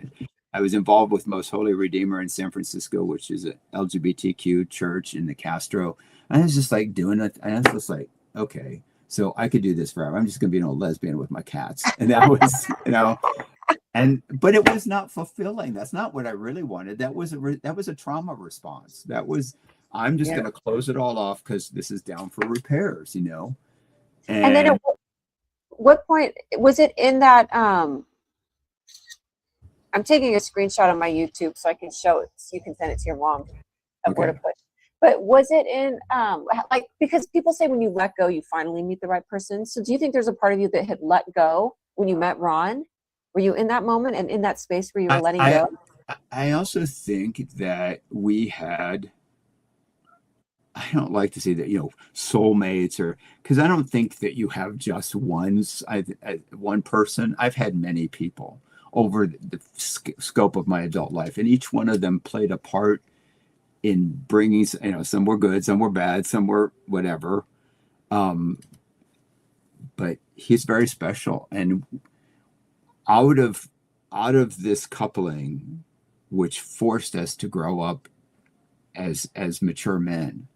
I was involved with Most Holy Redeemer in San Francisco, which is an LGBTQ church in the Castro. And I was just like doing it. And I was just like, okay, So I could do this forever. I'm just going to be an old lesbian with my cats. And that was, but it was not fulfilling. That's not what I really wanted. That was a trauma response. That was, I'm just going to close it all off because this is down for repairs, And then at what point was it in that, I'm taking a screenshot on my YouTube so I can show it, so you can send it to your mom of where to put. But was it in, because people say when you let go, you finally meet the right person. So do you think there's a part of you that had let go when you met Ron? Were you in that moment and in that space where you were letting go? I also think that we had, I don't like to say that, soulmates, or because I don't think that you have just one person. I've had many people over the scope of my adult life, and each one of them played a part in bringing, some were good, some were bad, some were whatever. But he's very special. And out of this coupling, which forced us to grow up as mature men,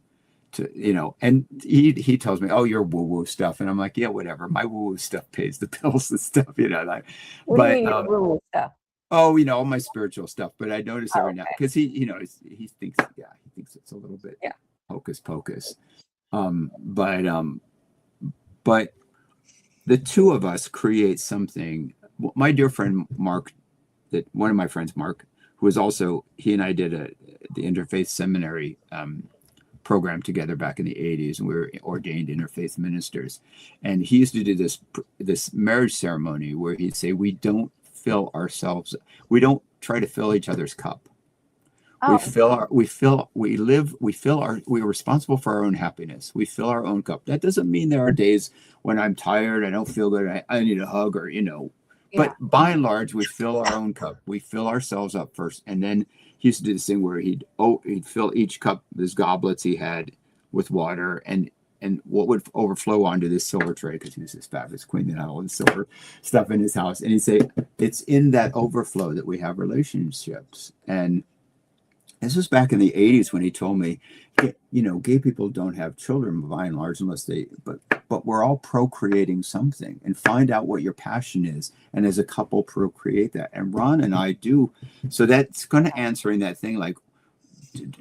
and he tells me, oh, your woo-woo stuff. And I'm like, yeah, whatever. My woo-woo stuff pays the bills and stuff, What do you mean your woo-woo stuff? Oh, all my spiritual stuff. But I notice every now, because he thinks it's a little bit hocus pocus. But the two of us create something. My dear friend Mark, one of my friends, Mark, who was also, he and I did the interfaith seminary program together back in the 80s, and we were ordained interfaith ministers. And he used to do this marriage ceremony where he'd say, we don't we're responsible for our own happiness. We fill our own cup. That doesn't mean there are days when I'm tired, I don't feel good, I need a hug, or but by and large, we fill our own cup. We fill ourselves up first. And then he used to do this thing where he'd fill each cup, these goblets he had, with water, and what would overflow onto this silver tray, because he was this fabulous queen that had all this silver stuff in his house. And he'd say, it's in that overflow that we have relationships. And this was back in the 80s when he told me, gay people don't have children by and large unless but we're all procreating something, and find out what your passion is. And as a couple, procreate that. And Ron and I do. So that's going to answering that thing, like,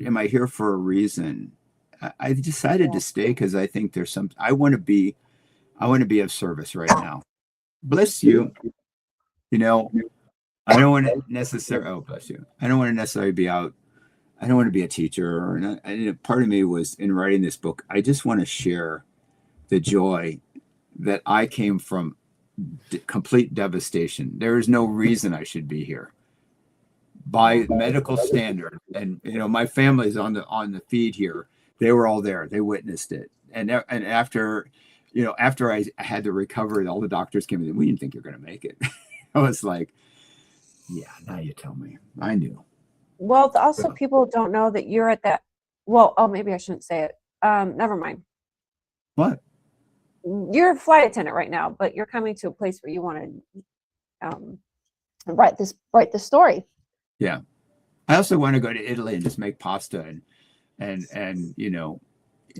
am I here for a reason? I decided to stay because I think there's I want to be of service right now. Bless you. I don't want to necessarily, oh, bless you. I don't want to necessarily be out. I don't want to be a teacher. And part of me was, in writing this book, I just want to share the joy that I came from complete devastation. There is no reason I should be here by medical standard. And, my family's on the feed here. They were all there. They witnessed it. And after I had to recover, all the doctors came in. We didn't think you're going to make it. I was like, yeah, now you tell me. I knew. Well, also people don't know that you're at that. Well, maybe I shouldn't say it. Never mind. What? You're a flight attendant right now, but you're coming to a place where you want to write this story. Yeah. I also want to go to Italy and just make pasta and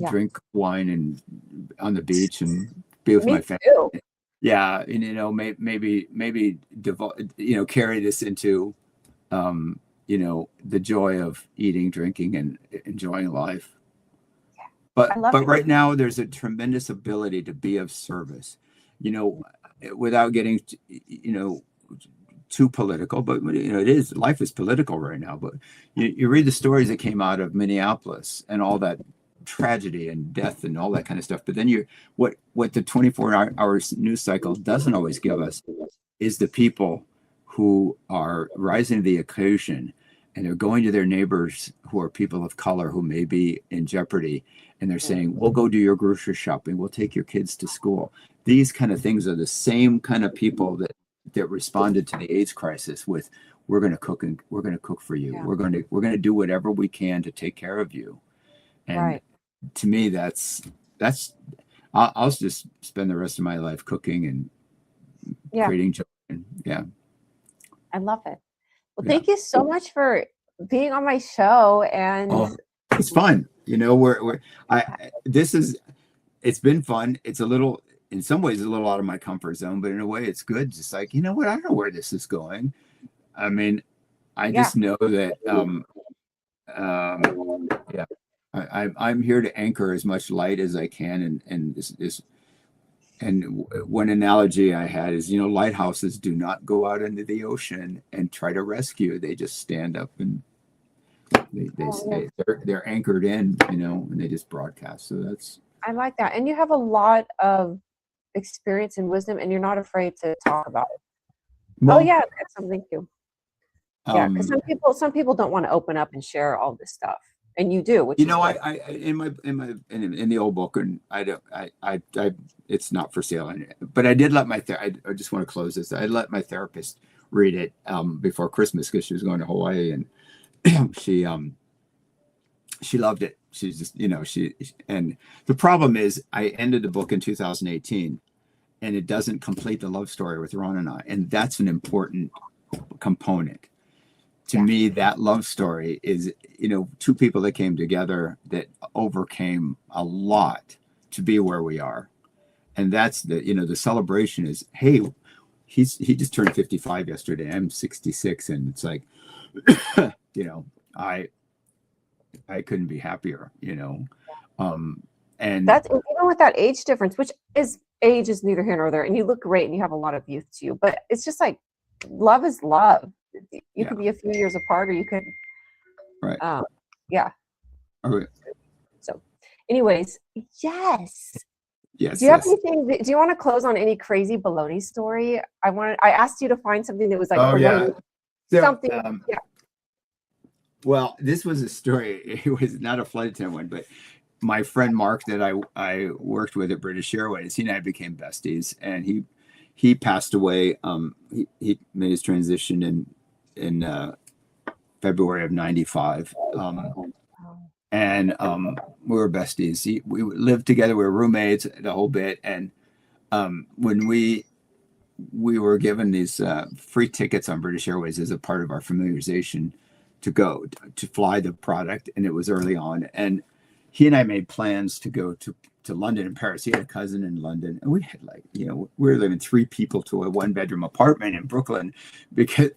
drink wine and on the beach and be with my family. Too. Yeah, and maybe carry this into the joy of eating, drinking, and enjoying life. But right now there's a tremendous ability to be of service, without getting too political, but life is political right now. But you read the stories that came out of Minneapolis and all that tragedy and death and all that kind of stuff. But then what the 24-hour news cycle doesn't always give us is the people who are rising to the occasion, and they're going to their neighbors who are people of color who may be in jeopardy, and they're saying, we'll go do your grocery shopping, we'll take your kids to school. These kind of things are the same kind of people that responded to the AIDS crisis with, we're going to cook for you. Yeah. We're going to do whatever we can to take care of you. And to me, I'll just spend the rest of my life cooking and creating children. Yeah. I love it. Well, thank you so much for being on my show. And it's fun. it's been fun. It's a little, in some ways, a little out of my comfort zone, but in a way, it's good. Just like, you know what? I don't know where this is going. I mean, I Yeah. just know that, yeah, I'm here to anchor as much light as I can, and this and one analogy I had is, you know, lighthouses do not go out into the ocean and try to rescue. They just stand up and they stay. They're anchored in, you know, and they just broadcast. So that's. I like that. And you have a lot of experience and wisdom, and you're not afraid to talk about it. Well, oh yeah, that's something too. Yeah, because some people don't want to open up and share all this stuff, and you do. Which you is know, good. in the old book, and I it's not for sale. But I did let I just want to close this. I let my therapist read it before Christmas because she was going to Hawaii, and she loved it. She's just, you know, and the problem is I ended the book in 2018, and it doesn't complete the love story with Ron and I, and that's an important component. To me, that love story is, you know, two people that came together that overcame a lot to be where we are. And that's the, you know, the celebration is, hey, he just turned 55 yesterday. I'm 66. And it's like, you know, I couldn't be happier, you know. And that's even with that age difference, which is age is neither here nor there. And you look great and you have a lot of youth to you, but it's just like, love is love. You could be a few years apart, or you could, right. Yeah. All right. So, anyways, yes. Yes. Do you have anything? Do you want to close on any crazy baloney story? I asked you to find something that was like, something. Yeah. Well, this was a story. It was not a flight attendant one, but my friend Mark that I worked with at British Airways, he and I became besties, and he passed away. He made his transition in February of '95, and we were besties. We lived together. We were roommates the whole bit. And when we were given these free tickets on British Airways as a part of our familiarization to go to fly the product, and it was early on. And he and I made plans to go to London and Paris. He had a cousin in London, and we had, like, you know, we were living 3 people to a 1-bedroom apartment in Brooklyn because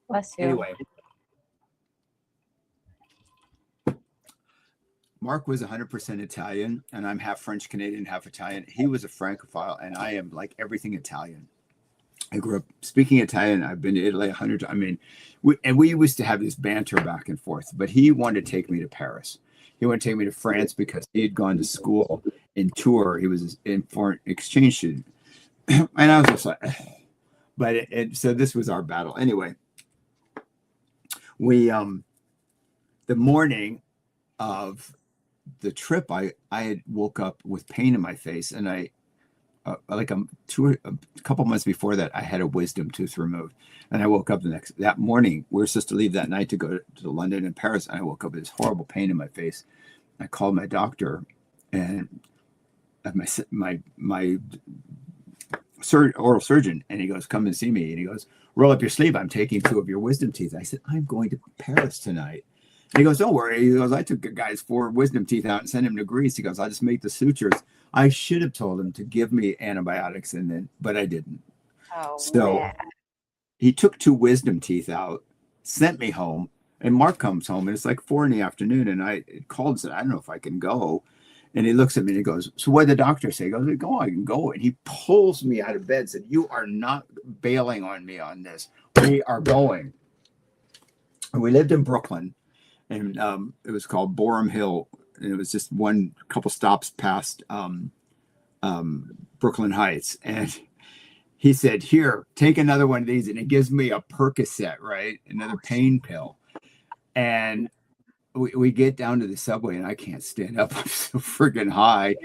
Bless you. Anyway, Mark was 100% Italian, and I'm half French Canadian, half Italian. He was a Francophile, and I am like everything Italian. I grew up speaking Italian. I've been to Italy 100 times. I mean, we used to have this banter back and forth, but he wanted to take me to Paris. He wanted to take me to France because he had gone to school in Tours. He was in foreign exchange student. And I was just like, but so this was our battle. Anyway, we, the morning of the trip, I had woke up with pain in my face, and I, like a couple months before that, I had a wisdom tooth removed, and I woke up that morning. We were supposed to leave that night to go to London and Paris, and I woke up with this horrible pain in my face. I called my doctor, and my oral surgeon, and he goes, "Come and see me." And he goes, "Roll up your sleeve. I'm taking 2 of your wisdom teeth." I said, "I'm going to Paris tonight." And he goes, "Don't worry." He goes, "I took a guy's 4 wisdom teeth out and sent him to Greece." He goes, "I'll just make the sutures." I should have told him to give me antibiotics, but I didn't. Oh, so man. He took 2 wisdom teeth out, sent me home, and Mark comes home, and it's like 4 PM, and I called and said, "I don't know if I can go." And he looks at me and he goes, "So what did the doctor say?" He goes, "Go, I can go." And he pulls me out of bed and said, "You are not bailing on me on this. We are going." And we lived in Brooklyn, and it was called Borum Hill. And it was just couple stops past Brooklyn Heights. And he said, "Here, take another one of these." And it gives me a Percocet, right? Another pain pill. And we get down to the subway, and I can't stand up. I'm so friggin' high.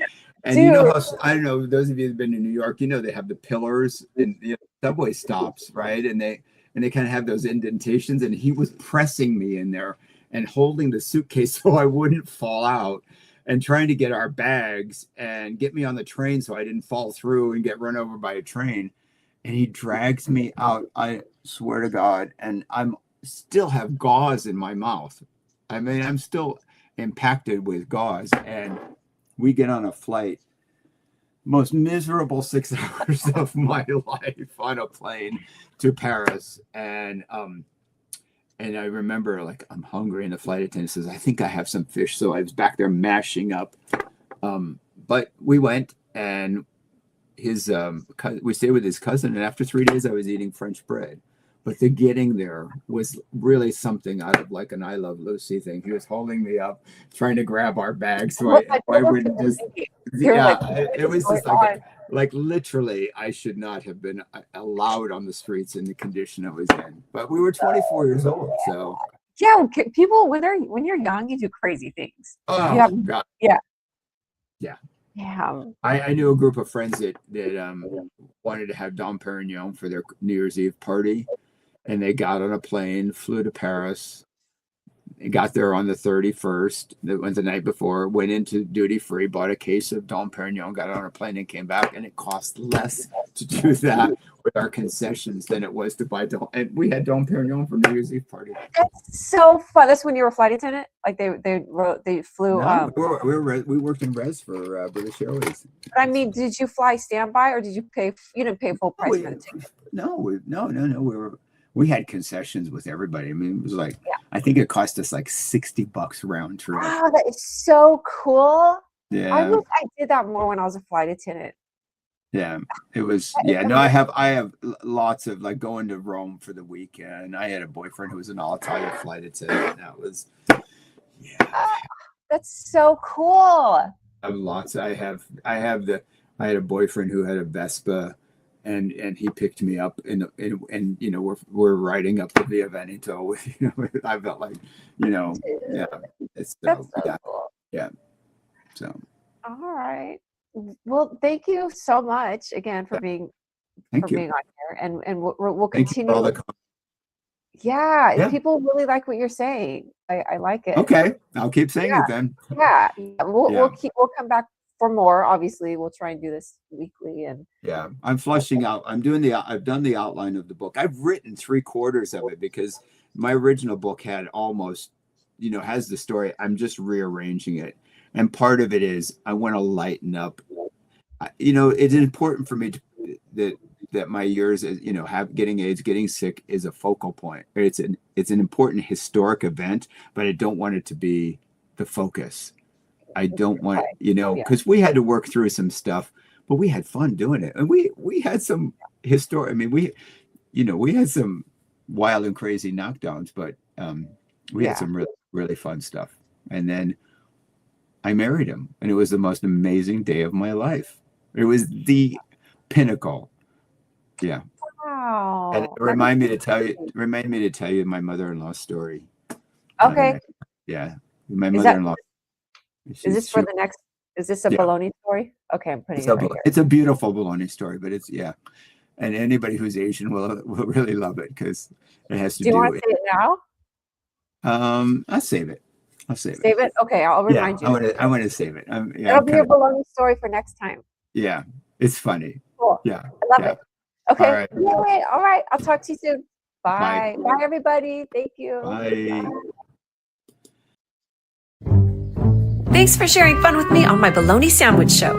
And Dude. You know how, I don't know, those of you that have been to New York, you know, they have the pillars in the subway stops, right? And they kind of have those indentations. And he was pressing me in there and holding the suitcase so I wouldn't fall out, and trying to get our bags and get me on the train so I didn't fall through and get run over by a train. And he drags me out, I swear to God, and I'm still have gauze in my mouth. I mean, I'm still, impacted with gauze, and we get on a flight. Most miserable 6 hours of my life on a plane to Paris, and I remember like I'm hungry, and the flight attendant says, "I think I have some fish." So I was back there mashing up. But we went, and we stayed with his cousin, and after 3 days I was eating French bread. But the getting there was really something out of like an I Love Lucy thing. He was holding me up, trying to grab our bags so I wouldn't just. Yeah, it was just like literally, I should not have been allowed on the streets in the condition I was in. But we were 24 years old, so. Yeah, people when you're young, you do crazy things. Oh God. Yeah. Yeah. Yeah. I knew a group of friends that wanted to have Dom Perignon for their New Year's Eve party, and they got on a plane, flew to Paris. They got there on the 31st. They went the night before, went into duty free, bought a case of Dom Perignon, got on a plane, and came back. And it cost less to do that with our concessions than it was to buy Dom. And we had Dom Perignon for New Year's Eve party. That's so fun. That's when you were a flight attendant. Like they flew. No, we worked in res for British Airways. I mean, did you fly standby, or did you pay? You didn't pay full price for the ticket. No. We had concessions with everybody. I mean, it was like, I think it cost us like $60 round trip. Wow, that is so cool. Yeah. I wish I did that more when I was a flight attendant. Yeah, it was. Yeah, no, I have lots of like going to Rome for the weekend. I had a boyfriend who was an Alitalia flight attendant. That was, that's so cool. I have lots. I had a boyfriend who had a Vespa, and he picked me up and you know we're riding up to Via Veneto. You know, I felt like, you know, it's That's so cool. Yeah. So. All right. Well, thank you so much again for being being on here, and we'll continue. Yeah, people really like what you're saying. I like it. Okay, I'll keep saying it then. Yeah, we'll come back for more. Obviously, we'll try and do this weekly. And I'm flushing out. I've done the outline of the book. I've written 3/4 of it because my original book had almost, has the story. I'm just rearranging it. And part of it is I want to lighten up. It's important for me that my years, getting AIDS, getting sick is a focal point. It's an important historic event, but I don't want it to be the focus. I don't want, because we had to work through some stuff, but we had fun doing it, and we had some historic. I mean, we had some wild and crazy knockdowns, but we had some really, really fun stuff, and then I married him, and it was the most amazing day of my life. It was the pinnacle. Yeah. Wow. And remind me to tell you my mother-in-law's story. Okay. My mother-in-law. Is this for the next? Is this a Bologna story? Okay, I'm putting it right here. It's a beautiful Bologna story, but it's and anybody who's Asian will really love it because it has to do. Do you want to say it now? I'll save it. Save it. Okay, I'll remind you. I want to save it. It'll be a Bologna story for next time. Yeah, it's funny. Cool. Yeah, I love it. Okay. All right. Anyway, all right. I'll talk to you soon. Bye. Bye, everybody. Thank you. Bye. Thanks for sharing fun with me on my Bologna Sandwich Show.